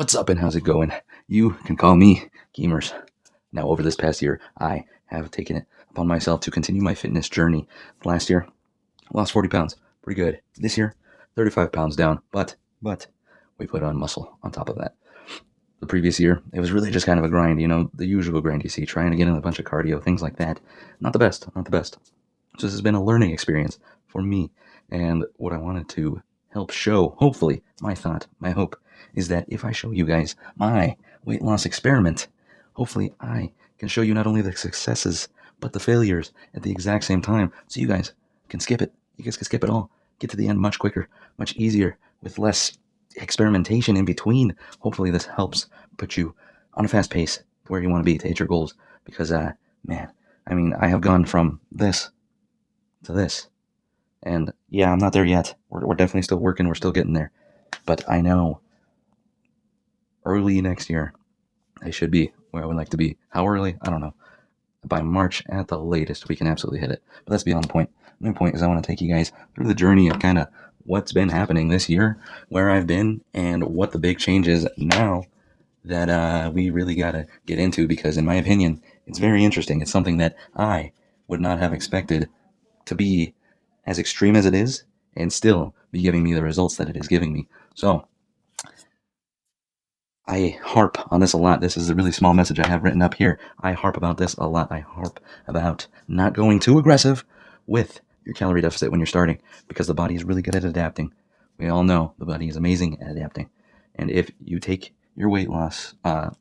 What's up and how's it going? You can call me Gamers. Now, over this past year, I have taken it upon myself to continue my fitness journey. Last year, I lost 40 pounds. Pretty good. This year, 35 pounds down. But, we put on muscle on top of that. The previous year, it was really just kind of a grind, the usual grind you see, trying to get in a bunch of cardio, things like that. Not the best, not the best. So this has been a learning experience for me. And what I wanted to help show, hopefully, my thought, my hope, is that if I show you guys my weight loss experiment, hopefully I can show you not only the successes, but the failures at the exact same time. So you guys can skip it. You guys can skip it all. Get to the end much quicker, much easier, with less experimentation in between. Hopefully this helps put you on a fast pace where you want to be to hit your goals. Because, I have gone from this to this. And yeah, I'm not there yet. We're definitely still working. We're still getting there. But I know early next year, I should be where I would like to be. How early? I don't know. By March at the latest, we can absolutely hit it. But that's beyond the point. My point is I want to take you guys through the journey of kind of what's been happening this year, where I've been, and what the big change is now that we really got to get into, because in my opinion, it's very interesting. It's something that I would not have expected to be as extreme as it is and still be giving me the results that it is giving me. So I harp on this a lot. This is a really small message I have written up here. I harp about this a lot. I harp about not going too aggressive with your calorie deficit when you're starting, because the body is really good at adapting. We all know the body is amazing at adapting. And if you take your weight loss, and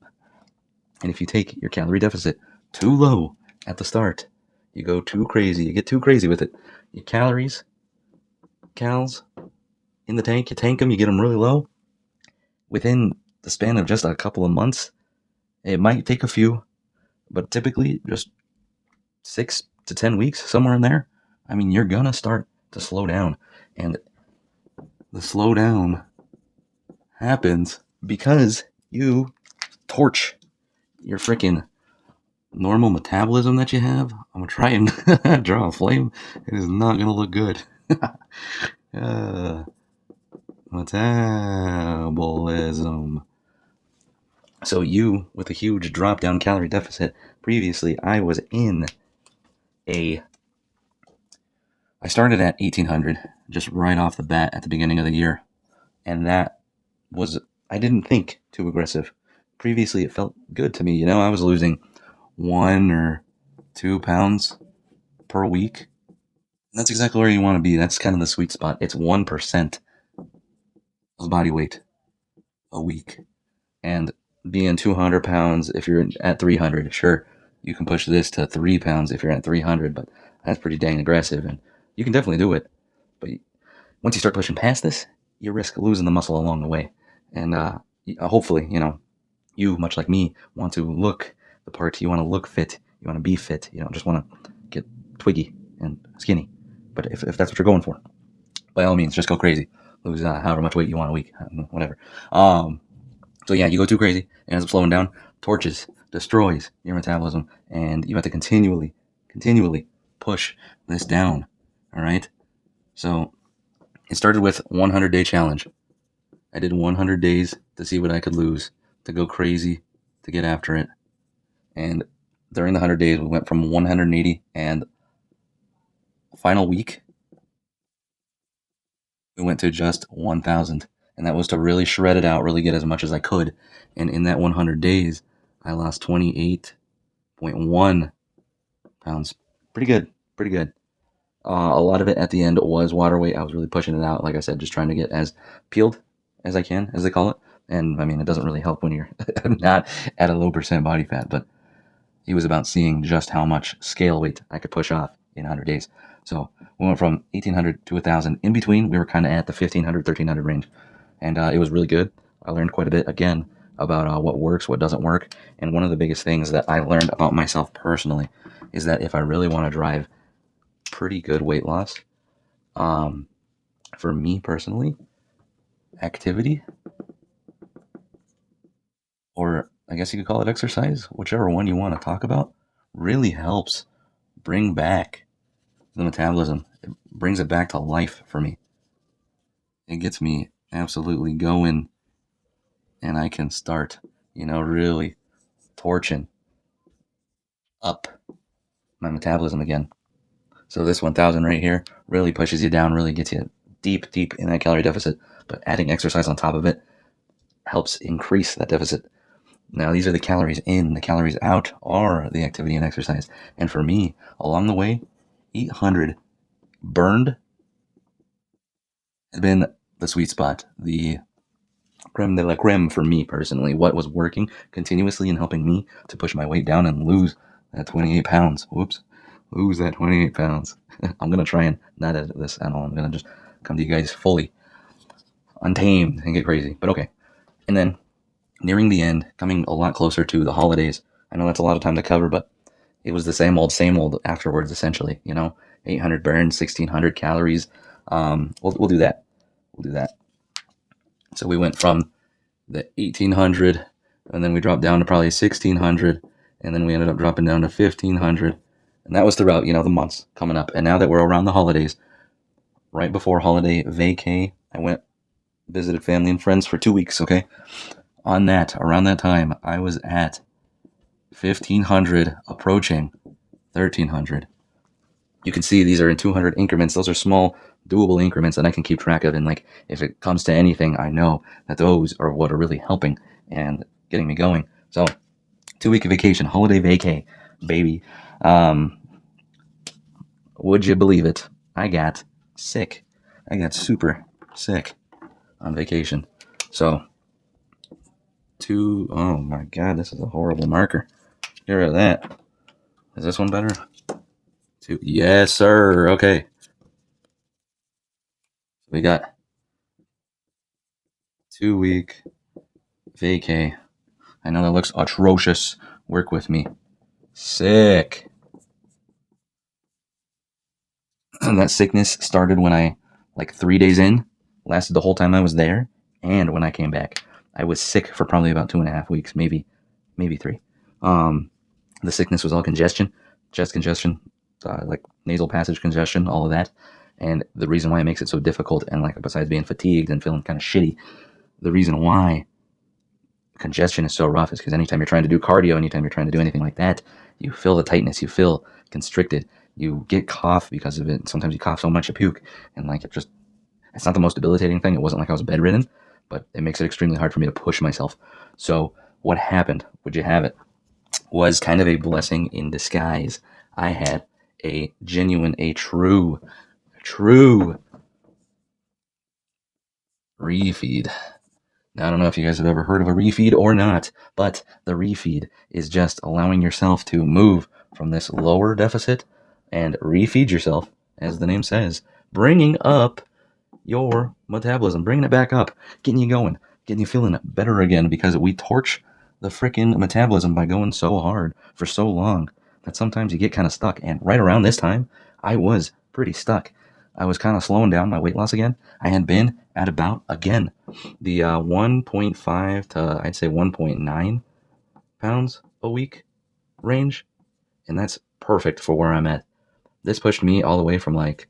if you take your calorie deficit too low at the start, you go too crazy, you get too crazy with it. Your cals in the tank, you tank them, you get them really low. Within the span of just a couple of months, it might take a few, but typically just 6 to 10 weeks, somewhere in there, you're gonna start to slow down. And the slowdown happens because you torch your freaking normal metabolism that you have. I'm gonna try and draw a flame. It is not gonna look good. Metabolism. So you, with a huge drop down calorie deficit, previously I started at 1800 just right off the bat at the beginning of the year. And I didn't think too aggressive. Previously it felt good to me. I was losing 1 or 2 pounds per week. That's exactly where you want to be. That's kind of the sweet spot. It's 1% of body weight a week. And being 200 pounds, if you're at 300, sure, you can push this to 3 pounds if you're at 300, but that's pretty dang aggressive, and you can definitely do it. But once you start pushing past this, you risk losing the muscle along the way. And hopefully, you, much like me, want to look the part. You want to look fit. You want to be fit. You don't just want to get twiggy and skinny. But if that's what you're going for, by all means, just go crazy. Lose however much weight you want a week, whatever. So yeah, you go too crazy, it ends up slowing down, torches, destroys your metabolism, and you have to continually push this down. All right. So it started with 100-day challenge. I did 100 days to see what I could lose, to go crazy, to get after it. And during the 100 days, we went from 180, and final week, we went to just 1,000. And that was to really shred it out, really get as much as I could. And in that 100 days, I lost 28.1 pounds. Pretty good. Pretty good. A lot of it at the end was water weight. I was really pushing it out. Like I said, just trying to get as peeled as I can, as they call it. And it doesn't really help when you're not at a low percent body fat, but it was about seeing just how much scale weight I could push off in 100 days. So we went from 1,800 to 1,000. In between, we were kind of at the 1,500, 1,300 range. And it was really good. I learned quite a bit, again, about what works, what doesn't work. And one of the biggest things that I learned about myself personally is that if I really want to drive pretty good weight loss, for me personally, activity, or I guess you could call it exercise, whichever one you want to talk about, really helps bring back the metabolism. It brings it back to life for me. It gets me absolutely going and I can start, really torching up my metabolism again. So this 1000 right here really pushes you down, really gets you deep, deep in that calorie deficit. But adding exercise on top of it helps increase that deficit. Now, these are the calories in. The calories out are the activity and exercise. And for me, along the way, 800 burned has been the sweet spot, the creme de la creme for me personally. What was working continuously and helping me to push my weight down and lose that 28 pounds. Whoops. Lose that 28 pounds. I'm going to try and not edit this at all. I'm going to just come to you guys fully untamed and get crazy. But okay. And then nearing the end, coming a lot closer to the holidays. I know that's a lot of time to cover, but it was the same old afterwards, essentially. 800 burns, 1600 calories. We'll do that. We'll do that. So we went from the 1800, and then we dropped down to probably 1600, and then we ended up dropping down to 1500. And that was throughout, the months coming up. And now that we're around the holidays, right before holiday vacay, I went, visited family and friends for 2 weeks, okay? Around that time, I was at 1500, approaching 1300. You can see these are in 200 increments. Those are small, doable increments that I can keep track of. And like, if it comes to anything, I know that those are what are really helping and getting me going. So, 2 week vacation, holiday vacay, baby. Would you believe it? I got sick. I got super sick on vacation. So, oh my God, this is a horrible marker. Get rid of that. Is this one better? Yes, sir. Okay. We got 2 week vacay. I know that looks atrocious. Work with me. Sick. That sickness started when like 3 days in, lasted the whole time I was there, and when I came back. I was sick for probably about 2.5 weeks, maybe 3. The sickness was all congestion, chest congestion, like nasal passage congestion, all of that. And the reason why it makes it so difficult, and like besides being fatigued and feeling kind of shitty, the reason why congestion is so rough is because anytime you're trying to do cardio, anytime you're trying to do anything like that, you feel the tightness, you feel constricted, you get cough because of it. Sometimes you cough so much you puke, and like it's not the most debilitating thing. It wasn't like I was bedridden, but it makes it extremely hard for me to push myself. So what happened? Would you have it? Was kind of a blessing in disguise. I had a genuine, a true refeed. Now, I don't know if you guys have ever heard of a refeed or not, but the refeed is just allowing yourself to move from this lower deficit and refeed yourself, as the name says, bringing up your metabolism, bringing it back up, getting you going, getting you feeling better again, because we torch the freaking metabolism by going so hard for so long that sometimes you get kind of stuck. And right around this time, I was pretty stuck. I was kind of slowing down my weight loss again. I had been at about, again, the 1.5 to I'd say 1.9 pounds a week range. And that's perfect for where I'm at. This pushed me all the way from like,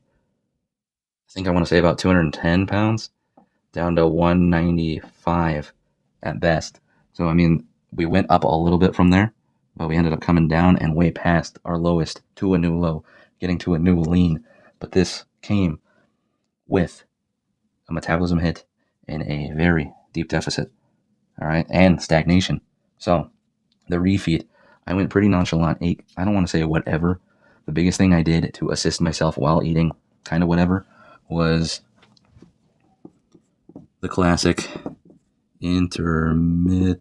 I think I want to say about 210 pounds down to 195 at best. So, I mean, we went up a little bit from there, but we ended up coming down and way past our lowest to a new low, getting to a new lean. But this came with a metabolism hit and a very deep deficit, all right, and stagnation. So, the refeed, I went pretty nonchalant, ate, I don't want to say whatever. The biggest thing I did to assist myself while eating kind of whatever was the classic intermittent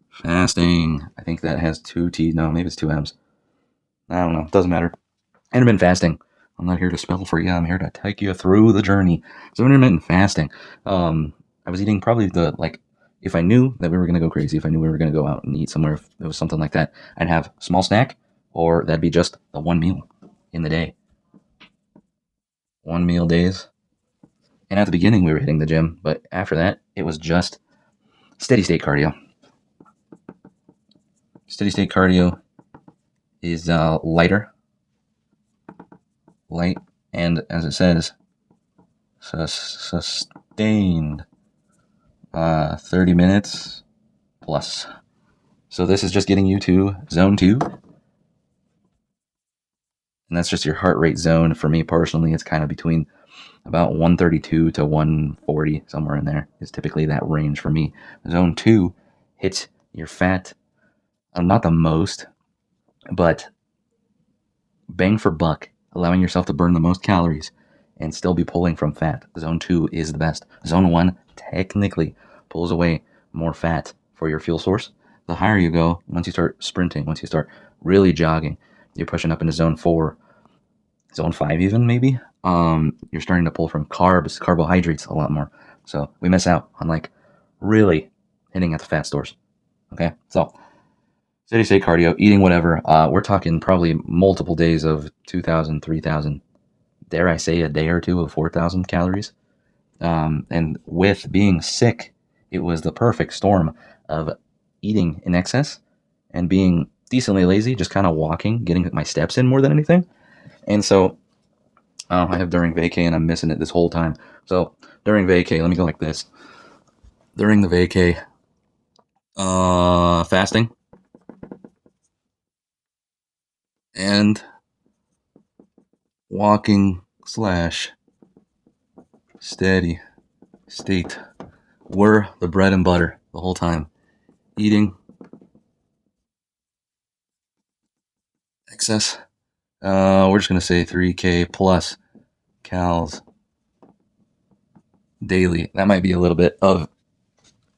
fasting. I think that has two T's. No, maybe it's two M's. I don't know. Doesn't matter. Intermittent fasting. I'm not here to spell for you. I'm here to take you through the journey. So intermittent fasting. I was eating probably if I knew that we were going to go crazy, if I knew we were going to go out and eat somewhere, if it was something like that, I'd have a small snack, or that'd be just the one meal in the day. 1 meal days. And at the beginning, we were hitting the gym, but after that, it was just steady state cardio. Steady state cardio is light, and as it says, sustained. gained 30 minutes plus. So this is just getting you to zone 2. And that's just your heart rate zone. For me personally, it's kind of between about 132 to 140, somewhere in there is typically that range for me. Zone 2 hits your fat, not the most, but bang for buck, allowing yourself to burn the most calories and still be pulling from fat. Zone 2 is the best. Zone 1 technically pulls away more fat for your fuel source. The higher you go, once you start sprinting, once you start really jogging, you're pushing up into zone 4, zone 5 even maybe. You're starting to pull from carbohydrates a lot more. So we miss out on like really hitting at the fat stores. Okay, so steady state cardio, eating whatever. We're talking probably multiple days of 2,000, 3,000, dare I say a day or two of 4,000 calories. And with being sick, it was the perfect storm of eating in excess and being decently lazy, just kind of walking, getting my steps in more than anything. And so I have during vacay and I'm missing it this whole time. So during vacay, let me go like this. During the vacay, fasting and walking slash steady state were the bread and butter the whole time. Eating excess, we're just going to say 3K plus calories daily. That might be a little bit of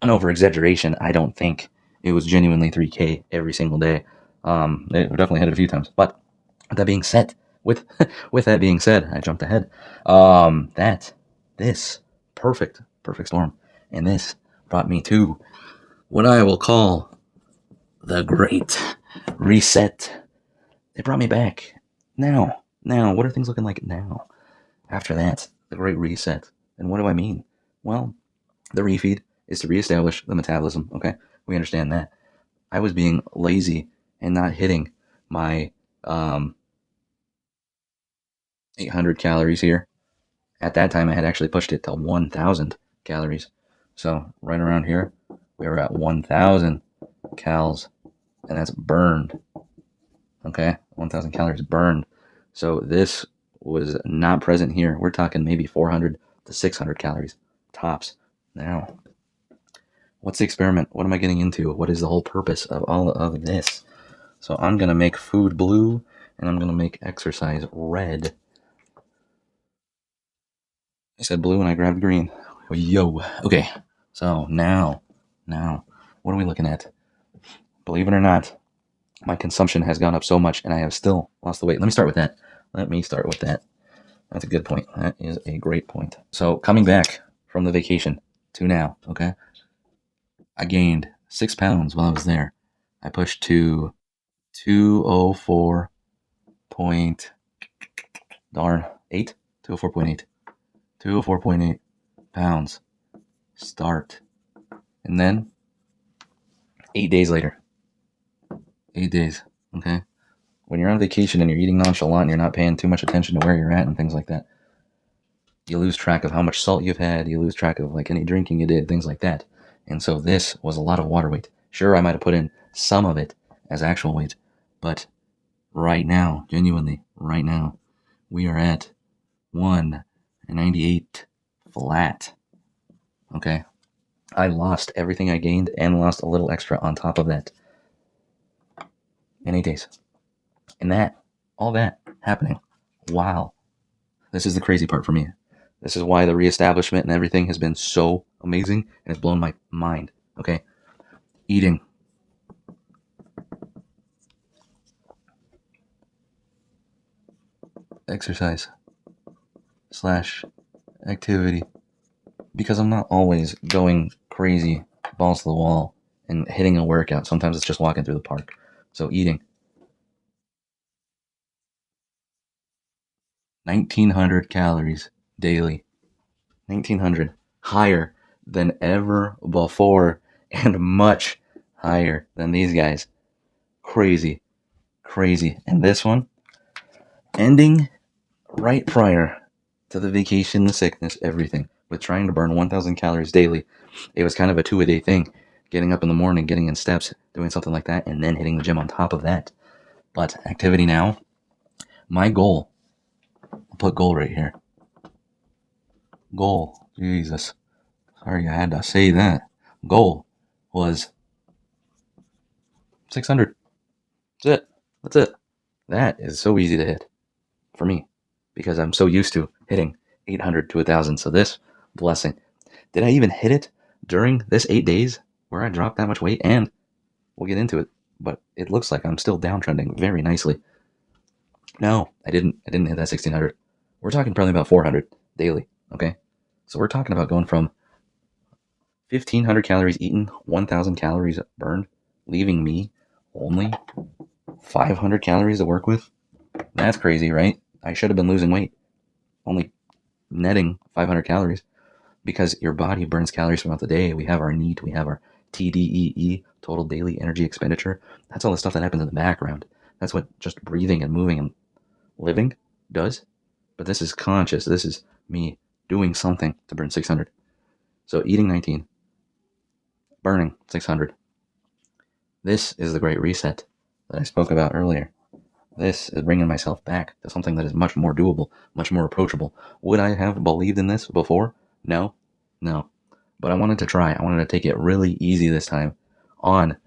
an over exaggeration. I don't think it was genuinely 3K every single day. It definitely had it a few times. But that being said, with with that being said, I jumped ahead. This perfect storm, and this brought me to what I will call the Great Reset. It brought me back. Now, what are things looking like now? After that, the Great Reset. And what do I mean? Well, the refeed is to reestablish the metabolism. Okay, we understand that. I was being lazy and not hitting my 800 calories here. At that time, I had actually pushed it to 1,000 calories. So right around here, we were at 1,000 calories, and that's burned. Okay, 1,000 calories burned. So this was not present here. We're talking maybe 400 to 600 calories tops. Now, what's the experiment? What am I getting into? What is the whole purpose of all of this? So I'm going to make food blue, and I'm going to make exercise red. I said blue and I grabbed green. Yo. Okay. So now, what are we looking at? Believe it or not, my consumption has gone up so much and I have still lost the weight. Let me start with that. That's a good point. That is a great point. So coming back from the vacation to now, okay, I gained 6 pounds while I was there. I pushed to 204 point, darn, 8? 204.8. 204.8 pounds. Start. And then 8 days later. 8 days, okay? When you're on vacation and you're eating nonchalant and you're not paying too much attention to where you're at and things like that, you lose track of how much salt you've had, you lose track of like any drinking you did, things like that. And so this was a lot of water weight. Sure, I might have put in some of it as actual weight, but right now, genuinely, right now, we are at 198 flat. Okay? I lost everything I gained and lost a little extra on top of that in 8 days. And all that happening. Wow. This is the crazy part for me. This is why the reestablishment and everything has been so amazing and it's blown my mind. Okay? Eating. Exercise. / activity. Because I'm not always going crazy, balls to the wall, and hitting a workout. Sometimes it's just walking through the park. So eating. 1,900 calories daily. 1,900. Higher than ever before and much higher than these guys. Crazy. And this one, ending right prior to the vacation, the sickness, everything, with trying to burn 1,000 calories daily. It was kind of a 2-a-day thing, getting up in the morning, getting in steps, doing something like that, and then hitting the gym on top of that. But activity now, my goal, I'll put goal right here. Goal, Jesus. Sorry, I had to say that. Goal was 600. That's it. That's it. That is so easy to hit for me because I'm so used to hitting 800 to 1,000. So this blessing. Did I even hit it during this 8 days where I dropped that much weight? And we'll get into it, but it looks like I'm still downtrending very nicely. No, I didn't hit that 1,600. We're talking probably about 400 daily, okay? So we're talking about going from 1,500 calories eaten, 1,000 calories burned, leaving me only 500 calories to work with. That's crazy, right? I should have been losing weight, only netting 500 calories because your body burns calories throughout the day. We have our NEAT, we have our TDEE, total daily energy expenditure. That's all the stuff that happens in the background. That's what just breathing and moving and living does. But this is conscious. This is me doing something to burn 600. So eating 19, burning 600. This is the great reset that I spoke about earlier. This is bringing myself back to something that is much more doable, much more approachable. Would I have believed in this before? No. But I wanted to try. I wanted to take it really easy this time on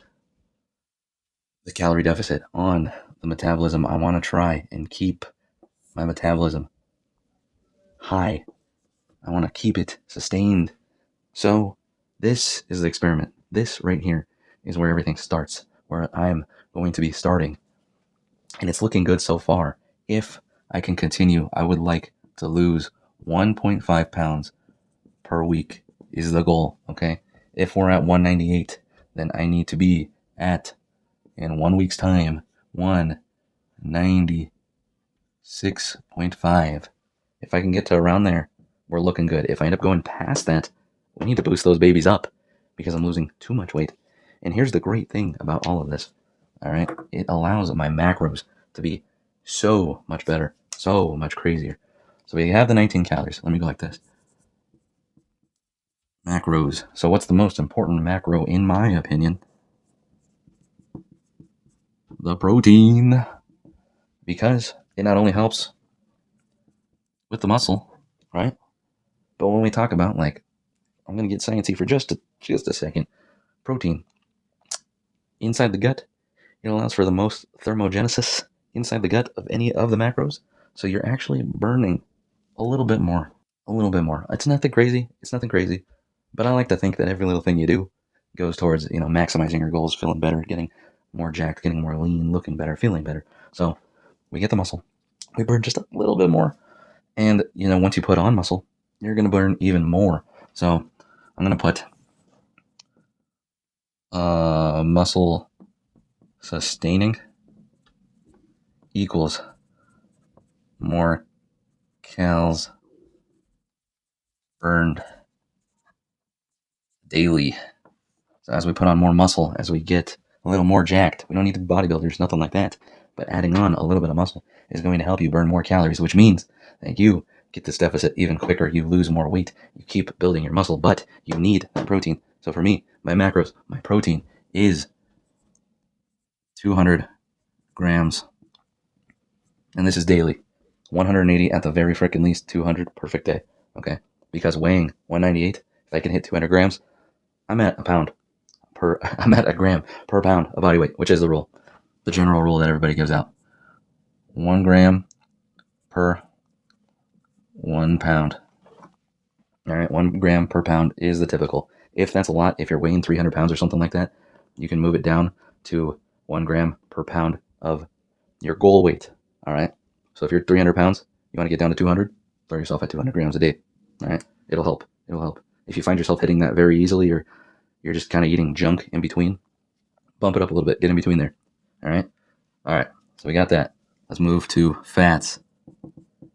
the calorie deficit, on the metabolism. I want to try and keep my metabolism high. I want to keep it sustained. So this is the experiment. This right here is where everything starts, where I'm going to be starting. And it's looking good so far. If I can continue, I would like to lose 1.5 pounds per week is the goal, okay? If we're at 198, then I need to be at, in 1 week's time, 196.5. If I can get to around there, we're looking good. If I end up going past that, we need to boost those babies up because I'm losing too much weight. And here's the great thing about all of this, all right? It allows my macros to be so much better, so much crazier. So we have the 19 calories. Let me go like this. Macros. So what's the most important macro in my opinion? The protein. Because it not only helps with the muscle, right? But when we talk about, like, I'm going to get sciencey for just a second. Protein. Inside the gut, it allows for the most thermogenesis inside the gut of any of the macros. So you're actually burning a little bit more. A little bit more. It's nothing crazy. But I like to think that every little thing you do goes towards, maximizing your goals, feeling better, getting more jacked, getting more lean, looking better, feeling better. So we get the muscle. We burn just a little bit more. And, once you put on muscle, you're going to burn even more. So I'm going to put muscle sustaining equals more calories burned daily. So as we put on more muscle, as we get a little more jacked, we don't need to be bodybuilders, nothing like that. But adding on a little bit of muscle is going to help you burn more calories, which means that you get this deficit even quicker. You lose more weight. You keep building your muscle, but you need that protein. So for me, my macros, my protein is 200 grams. And this is daily. 180 at the very frickin' least, 200 perfect day. Okay? Because weighing 198, if I can hit 200 grams, I'm at I'm at a gram per pound of body weight, which is the rule. The general rule that everybody gives out. 1 gram per 1 pound. All right, 1 gram per pound is the typical. If that's a lot, if you're weighing 300 pounds or something like that, you can move it down to 1 gram per pound of your goal weight. All right. So if you're 300 pounds, you want to get down to 200, throw yourself at 200 grams a day. All right. It'll help. If you find yourself hitting that very easily, or you're just kind of eating junk in between, bump it up a little bit. Get in between there. All right. So we got that. Let's move to fats.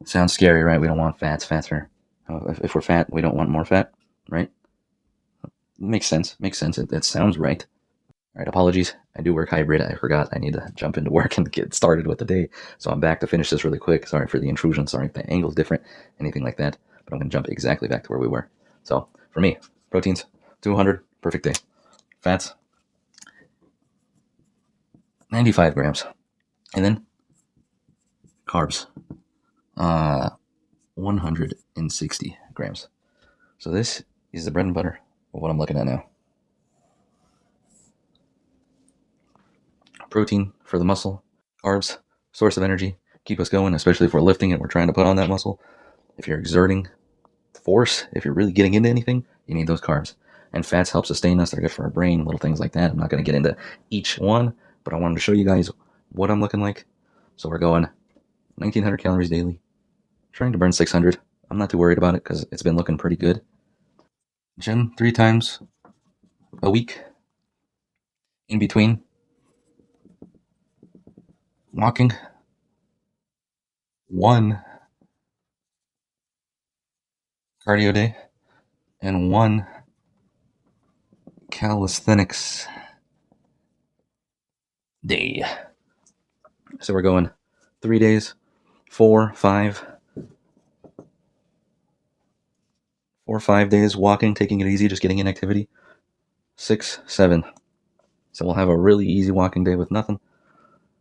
Sounds scary, right? We don't want fats. Fats are, if we're fat, we don't want more fat, right? Makes sense. It sounds right. All right, apologies. I do work hybrid. I forgot I need to jump into work and get started with the day. So I'm back to finish this really quick. Sorry for the intrusion. Sorry if the angle's different, anything like that. But I'm going to jump exactly back to where we were. So for me, proteins 200, perfect day. Fats 95 grams, and then carbs 160 grams. So this is the bread and butter of what I'm looking at now. Protein for the muscle, carbs, source of energy, keep us going, especially if we're lifting and we're trying to put on that muscle. If you're exerting force, if you're really getting into anything, you need those carbs. And fats help sustain us. They're good for our brain, little things like that. I'm not going to get into each one, but I wanted to show you guys what I'm looking like. So we're going 1900 calories daily, trying to burn 600. I'm not too worried about it because it's been looking pretty good. Gym 3 times a week. In between, walking 1 cardio day and 1 calisthenics day. So we're going 3 days, 4, 5, 4 or 5 days walking, taking it easy, just getting in activity. 6, 7. So we'll have a really easy walking day with nothing.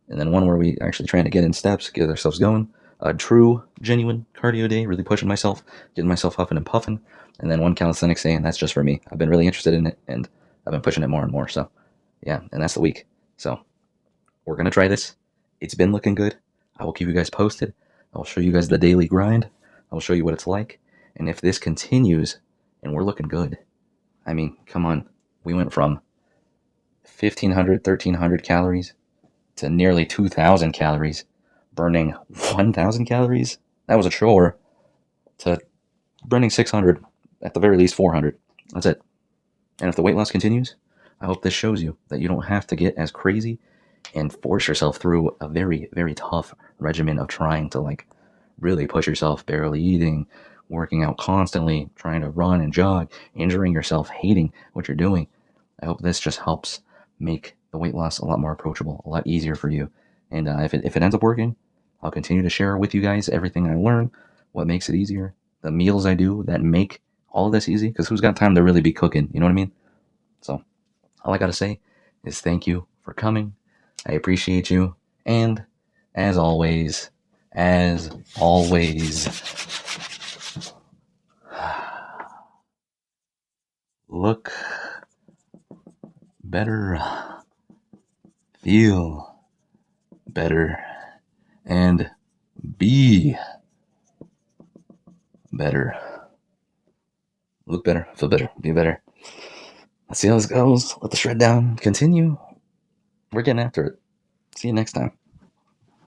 And then one where we actually trying to get in steps, get ourselves going. A true, genuine cardio day, really pushing myself, getting myself huffing and puffing. And then 1 calisthenics day, and that's just for me. I've been really interested in it, and I've been pushing it more and more. So, yeah, and that's the week. So, we're going to try this. It's been looking good. I will keep you guys posted. I'll show you guys the daily grind. I'll show you what it's like. And if this continues and we're looking good, I mean, come on. We went from 1,500, 1,300 calories to nearly 2,000 calories, burning 1,000 calories. That was a chore. To burning 600, at the very least 400. That's it. And if the weight loss continues, I hope this shows you that you don't have to get as crazy and force yourself through a very, very tough regimen of trying to like really push yourself, barely eating, working out constantly, trying to run and jog, injuring yourself, hating what you're doing. I hope this just helps make the weight loss a lot more approachable, a lot easier for you. And if it ends up working, I'll continue to share with you guys everything I learn, what makes it easier, the meals I do that make all of this easy. Because who's got time to really be cooking? You know what I mean? So all I got to say is thank you for coming. I appreciate you. And as always, look better, feel better, and be better. Look better, feel better, be better. Let's see how this goes. Let the shred down. Continue. We're getting after it. See you next time.